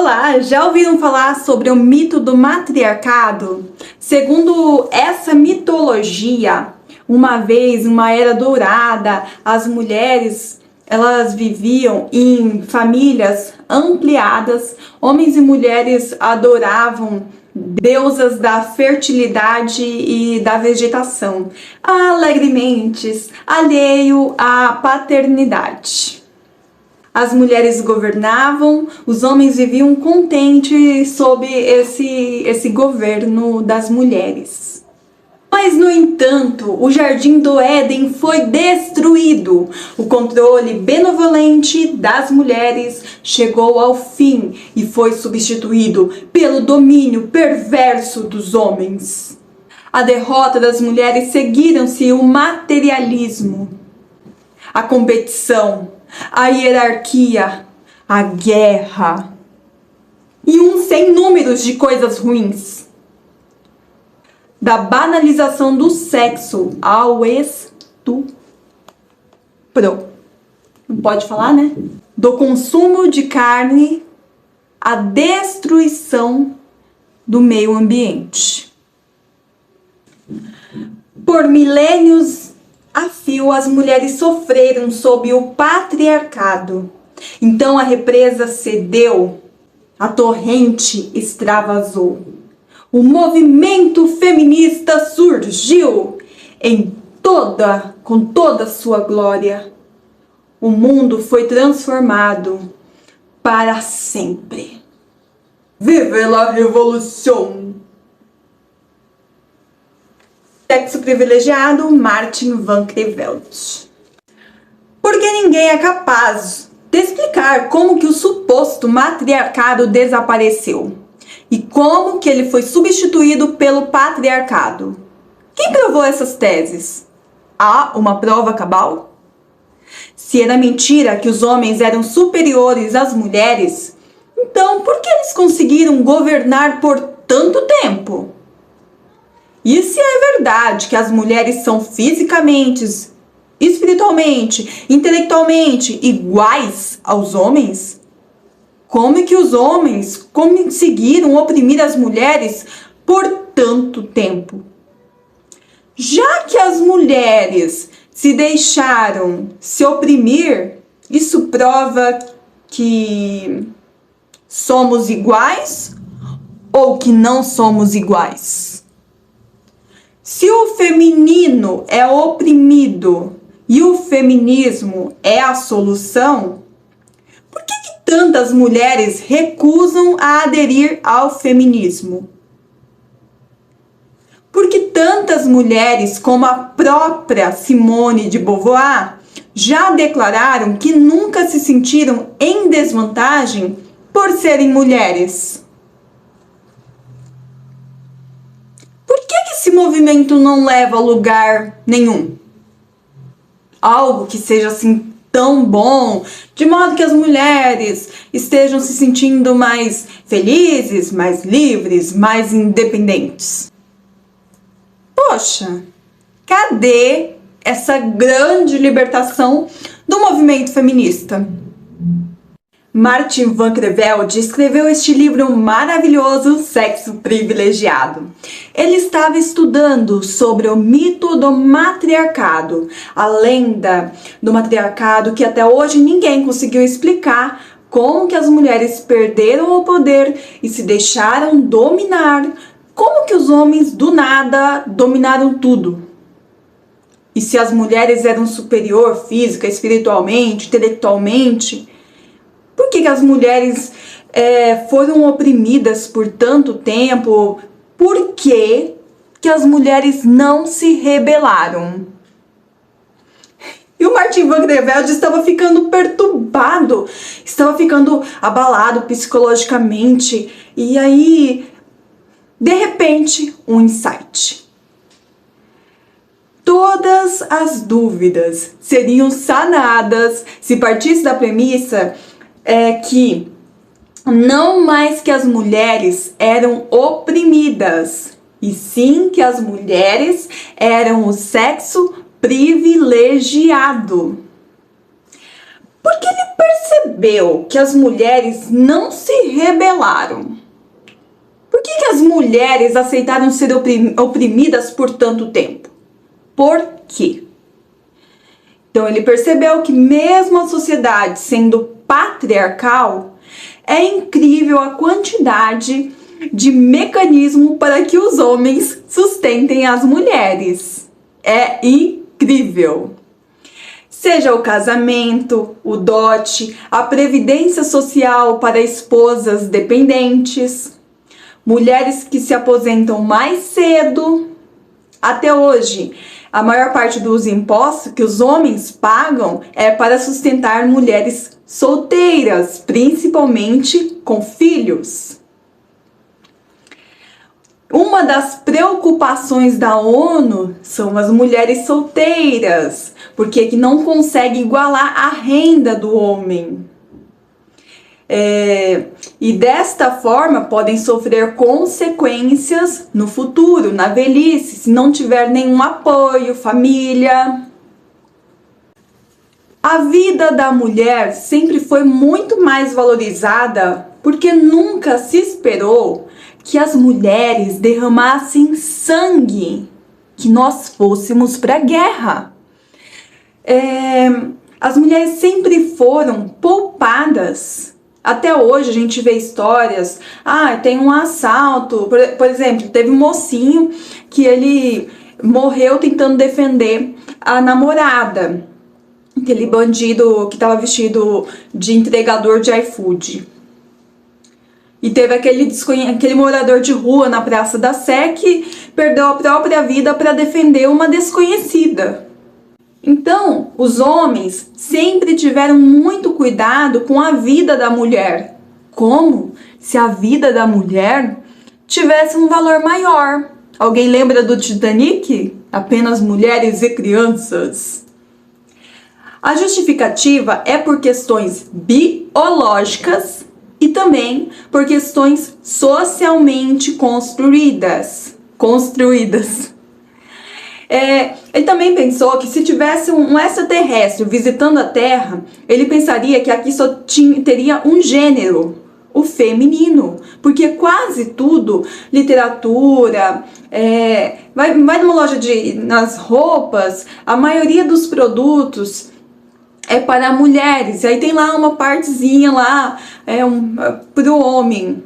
Olá, já ouviram falar sobre o mito do matriarcado? Segundo essa mitologia, uma vez, uma era dourada, as mulheres, elas viviam em famílias ampliadas, homens e mulheres adoravam deusas da fertilidade e da vegetação, alegremente, alheio à paternidade. As mulheres governavam, os homens viviam contentes sob esse governo das mulheres. Mas, no entanto, o Jardim do Éden foi destruído. O controle benevolente das mulheres chegou ao fim e foi substituído pelo domínio perverso dos homens. A derrota das mulheres seguiram-se o materialismo, a competição, a hierarquia, a guerra e um sem números de coisas ruins. Da banalização do sexo ao estupro. Não pode falar, né? Do consumo de carne à destruição do meio ambiente. Por milênios a fio, as mulheres sofreram sob o patriarcado. Então a represa cedeu, a torrente extravasou. O movimento feminista surgiu com toda a sua glória. O mundo foi transformado para sempre. Vive la revolução! Sexo privilegiado, Martin van Creveld. Porque ninguém é capaz de explicar como que o suposto matriarcado desapareceu e como que ele foi substituído pelo patriarcado. Quem provou essas teses? Há uma prova cabal? Se era mentira que os homens eram superiores às mulheres, então por que eles conseguiram governar por tanto tempo? E se é verdade que as mulheres são fisicamente, espiritualmente, intelectualmente iguais aos homens, como é que os homens conseguiram oprimir as mulheres por tanto tempo? Já que as mulheres se deixaram se oprimir, isso prova que somos iguais ou que não somos iguais? Se o feminino é oprimido e o feminismo é a solução, por que tantas mulheres recusam a aderir ao feminismo? Por que tantas mulheres, como a própria Simone de Beauvoir, já declararam que nunca se sentiram em desvantagem por serem mulheres? Esse movimento não leva a lugar nenhum. Algo que seja assim tão bom, de modo que as mulheres estejam se sentindo mais felizes, mais livres, mais independentes. Poxa, cadê essa grande libertação do movimento feminista? Martin van Creveld escreveu este livro maravilhoso, Sexo Privilegiado. Ele estava estudando sobre o mito do matriarcado, a lenda do matriarcado que até hoje ninguém conseguiu explicar como que as mulheres perderam o poder e se deixaram dominar, como que os homens do nada dominaram tudo. E se as mulheres eram superior física, espiritualmente, intelectualmente, por que as mulheres foram oprimidas por tanto tempo? Por que as mulheres não se rebelaram? E o Martin van Creveld estava ficando perturbado, estava ficando abalado psicologicamente. E aí, de repente, um insight. Todas as dúvidas seriam sanadas se partisse da premissa que não mais que as mulheres eram oprimidas, e sim que as mulheres eram o sexo privilegiado. Porque ele percebeu que as mulheres não se rebelaram. Por que as mulheres aceitaram ser oprimidas por tanto tempo? Por quê? Então ele percebeu que mesmo a sociedade sendo patriarcal, é incrível a quantidade de mecanismo para que os homens sustentem as mulheres. É incrível! Seja o casamento, o dote, a previdência social para esposas dependentes, mulheres que se aposentam mais cedo. Até hoje, a maior parte dos impostos que os homens pagam é para sustentar mulheres solteiras, principalmente com filhos. Uma das preocupações da ONU são as mulheres solteiras, porque que não consegue igualar a renda do homem. E desta forma podem sofrer consequências no futuro, na velhice, se não tiver nenhum apoio, família. A vida da mulher sempre foi muito mais valorizada porque nunca se esperou que as mulheres derramassem sangue, que nós fôssemos para a guerra. As mulheres sempre foram poupadas. Até hoje a gente vê histórias, tem um assalto, por exemplo, teve um mocinho que ele morreu tentando defender a namorada, aquele bandido que estava vestido de entregador de iFood. E teve aquele morador de rua na Praça da Sé que perdeu a própria vida para defender uma desconhecida. Então, os homens sempre tiveram muito cuidado com a vida da mulher, como se a vida da mulher tivesse um valor maior. Alguém lembra do Titanic? Apenas mulheres e crianças. A justificativa é por questões biológicas e também por questões socialmente construídas. Ele também pensou que se tivesse um extraterrestre visitando a Terra, ele pensaria que aqui só teria um gênero, o feminino, porque quase tudo, literatura, vai numa loja nas roupas, a maioria dos produtos é para mulheres, e aí tem lá uma partezinha lá para o homem.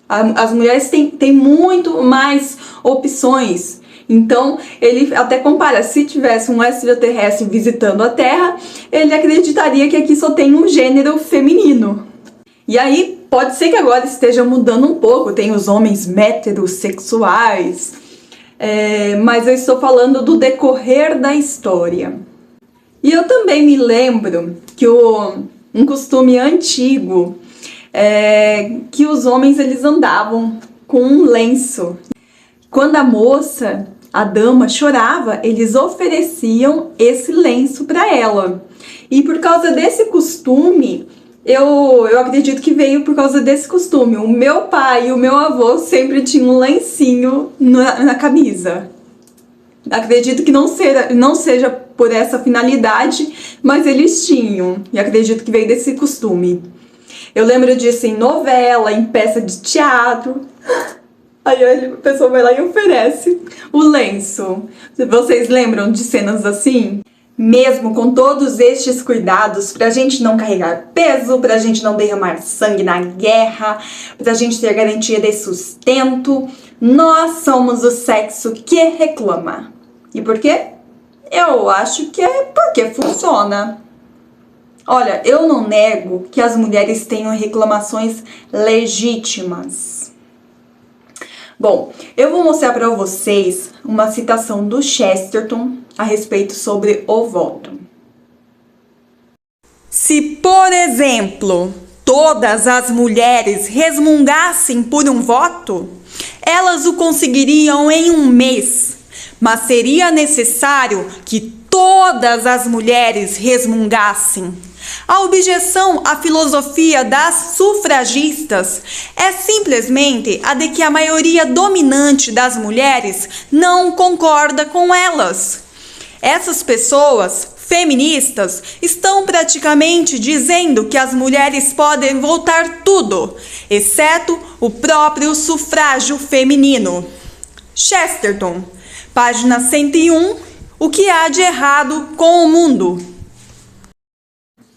As mulheres têm muito mais opções. Então, ele até compara, se tivesse um extraterrestre visitando a Terra, ele acreditaria que aqui só tem um gênero feminino. E aí, pode ser que agora esteja mudando um pouco, tem os homens heterossexuais, mas eu estou falando do decorrer da história. E eu também me lembro que um costume antigo que os homens eles andavam com um lenço. Quando a dama chorava, eles ofereciam esse lenço para ela. E por causa desse costume, eu acredito que veio por causa desse costume. O meu pai e o meu avô sempre tinham um lencinho na camisa. Acredito que não seja por essa finalidade, mas eles tinham. E acredito que veio desse costume. Eu lembro disso em novela, em peça de teatro. Aí a pessoa vai lá e oferece o lenço. Vocês lembram de cenas assim? Mesmo com todos estes cuidados, pra gente não carregar peso, pra gente não derramar sangue na guerra, pra gente ter garantia de sustento, nós somos o sexo que reclama. E por quê? Eu acho que é porque funciona. Olha, eu não nego que as mulheres tenham reclamações legítimas. Bom, eu vou mostrar para vocês uma citação do Chesterton a respeito sobre o voto. Se, por exemplo, todas as mulheres resmungassem por um voto, elas o conseguiriam em um mês, mas seria necessário que todas as mulheres resmungassem. A objeção à filosofia das sufragistas é simplesmente a de que a maioria dominante das mulheres não concorda com elas. Essas pessoas Feministas estão praticamente dizendo que as mulheres podem votar tudo, exceto o próprio sufrágio feminino. Chesterton, página 101, o que há de errado com o mundo?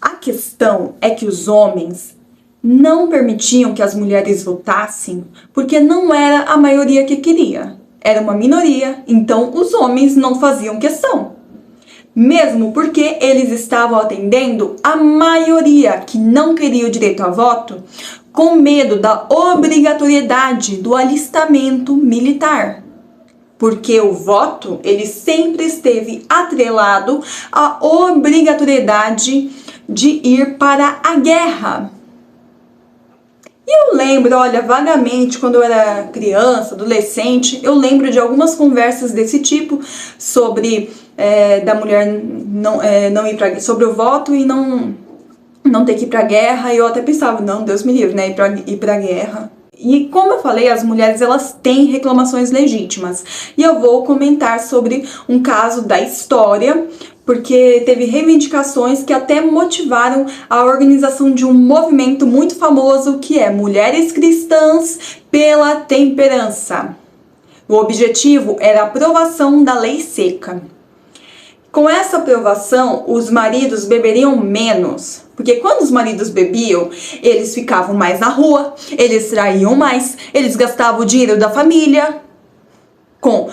A questão é que os homens não permitiam que as mulheres votassem porque não era a maioria que queria. Era uma minoria, então os homens não faziam questão. Mesmo porque eles estavam atendendo a maioria que não queria o direito a voto, com medo da obrigatoriedade do alistamento militar. Porque o voto, ele sempre esteve atrelado à obrigatoriedade de ir para a guerra. E eu lembro, olha, vagamente, quando eu era criança, adolescente, eu lembro de algumas conversas desse tipo sobre da mulher não ir para sobre o voto e não ter que ir para a guerra. E eu até pensava, não, Deus me livre, né, ir para a guerra. E como eu falei, as mulheres elas têm reclamações legítimas. E eu vou comentar sobre um caso da história, porque teve reivindicações que até motivaram a organização de um movimento muito famoso que é Mulheres Cristãs pela Temperança. O objetivo era a aprovação da lei seca. Com essa aprovação, os maridos beberiam menos, porque quando os maridos bebiam, eles ficavam mais na rua, eles traíam mais, eles gastavam o dinheiro da família com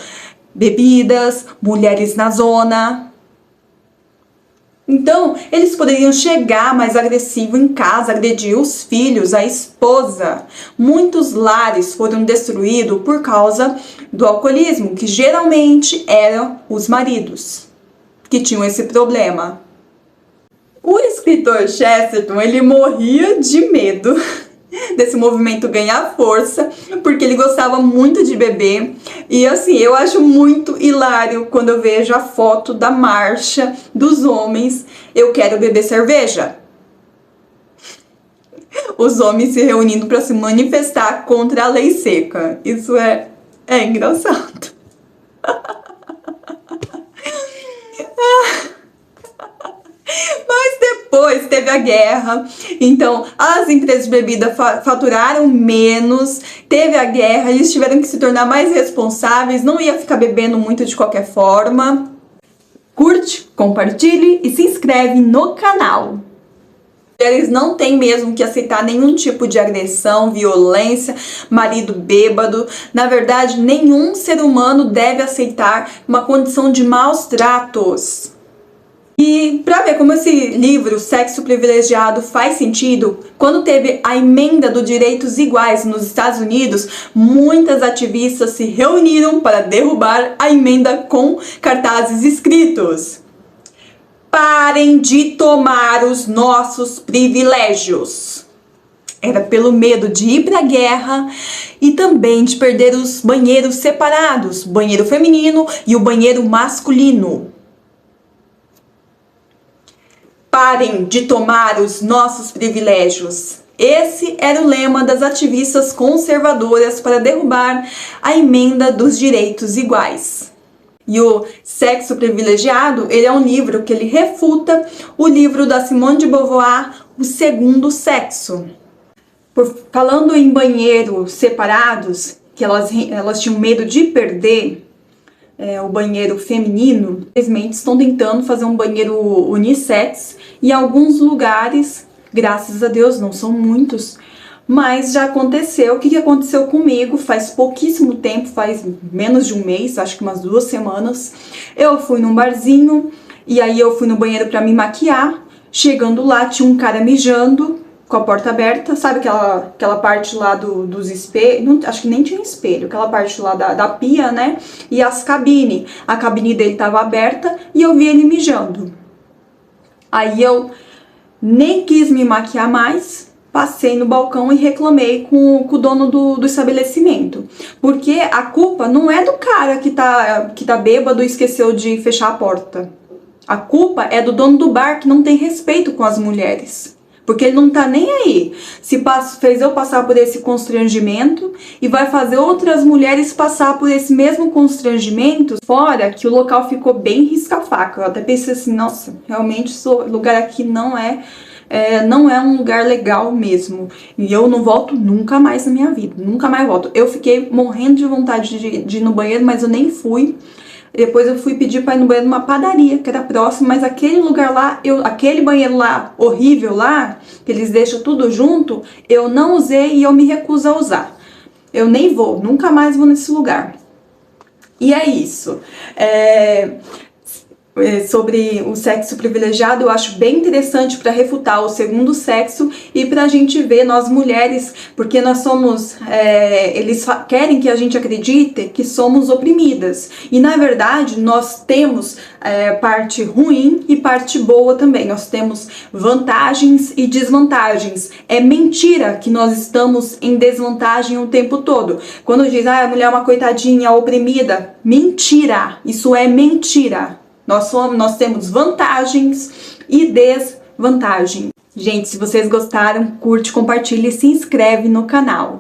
bebidas, mulheres na zona. Então, eles poderiam chegar mais agressivo em casa, agredir os filhos, a esposa. Muitos lares foram destruídos por causa do alcoolismo, que geralmente eram os maridos que tinham esse problema. O escritor Chesterton, ele morria de medo desse movimento ganhar força, porque ele gostava muito de beber. E assim, eu acho muito hilário quando eu vejo a foto da marcha dos homens. Eu quero beber cerveja. Os homens se reunindo para se manifestar contra a lei seca. Isso é engraçado. Mas depois teve a guerra, então as empresas de bebida faturaram menos, teve a guerra, eles tiveram que se tornar mais responsáveis, não ia ficar bebendo muito de qualquer forma. Curte, compartilhe e se inscreve no canal. Eles não têm mesmo que aceitar nenhum tipo de agressão, violência, marido bêbado. Na verdade, nenhum ser humano deve aceitar uma condição de maus tratos. E para ver como esse livro, Sexo Privilegiado, faz sentido, quando teve a emenda dos direitos iguais nos Estados Unidos, muitas ativistas se reuniram para derrubar a emenda com cartazes escritos: parem de tomar os nossos privilégios. Era pelo medo de ir para a guerra e também de perder os banheiros separados, o banheiro feminino e o banheiro masculino. Parem de tomar os nossos privilégios. Esse era o lema das ativistas conservadoras para derrubar a emenda dos direitos iguais. E o Sexo Privilegiado, ele é um livro que ele refuta o livro da Simone de Beauvoir, O Segundo Sexo. Falando em banheiros separados, que elas tinham medo de perder o banheiro feminino, infelizmente estão tentando fazer um banheiro unissex e alguns lugares, graças a Deus, não são muitos, mas já aconteceu. O que aconteceu comigo faz pouquíssimo tempo, faz menos de um mês, acho que umas 2 semanas. Eu fui num barzinho e aí eu fui no banheiro para me maquiar. Chegando lá, tinha um cara mijando com a porta aberta, sabe aquela parte lá dos espelhos, acho que nem tinha espelho, aquela parte lá da pia, né, e as cabines, a cabine dele tava aberta e eu vi ele mijando. Aí eu nem quis me maquiar mais, passei no balcão e reclamei com o dono do estabelecimento, porque a culpa não é do cara que tá bêbado e esqueceu de fechar a porta. A culpa é do dono do bar que não tem respeito com as mulheres. Porque ele não tá nem aí. Se fez eu passar por esse constrangimento e vai fazer outras mulheres passar por esse mesmo constrangimento. Fora que o local ficou bem risca-faca. Eu até pensei assim, nossa, realmente esse lugar aqui não é um lugar legal mesmo. E eu não volto nunca mais na minha vida. Nunca mais volto. Eu fiquei morrendo de vontade de ir no banheiro, mas eu nem fui. Depois eu fui pedir para ir no banheiro numa padaria, que era próximo, mas aquele lugar lá, aquele banheiro lá, horrível lá, que eles deixam tudo junto, eu não usei e eu me recuso a usar. Eu nem vou, nunca mais vou nesse lugar. E é isso. Sobre o sexo privilegiado, eu acho bem interessante para refutar o segundo sexo e para a gente ver, nós mulheres, porque nós somos, eles querem que a gente acredite que somos oprimidas, e na verdade nós temos parte ruim e parte boa também, nós temos vantagens e desvantagens. É mentira que nós estamos em desvantagem o tempo todo. Quando diz, a mulher é uma coitadinha, oprimida, mentira, isso é mentira. Nós temos vantagens e desvantagens. Gente, se vocês gostaram, curte, compartilha e se inscreve no canal.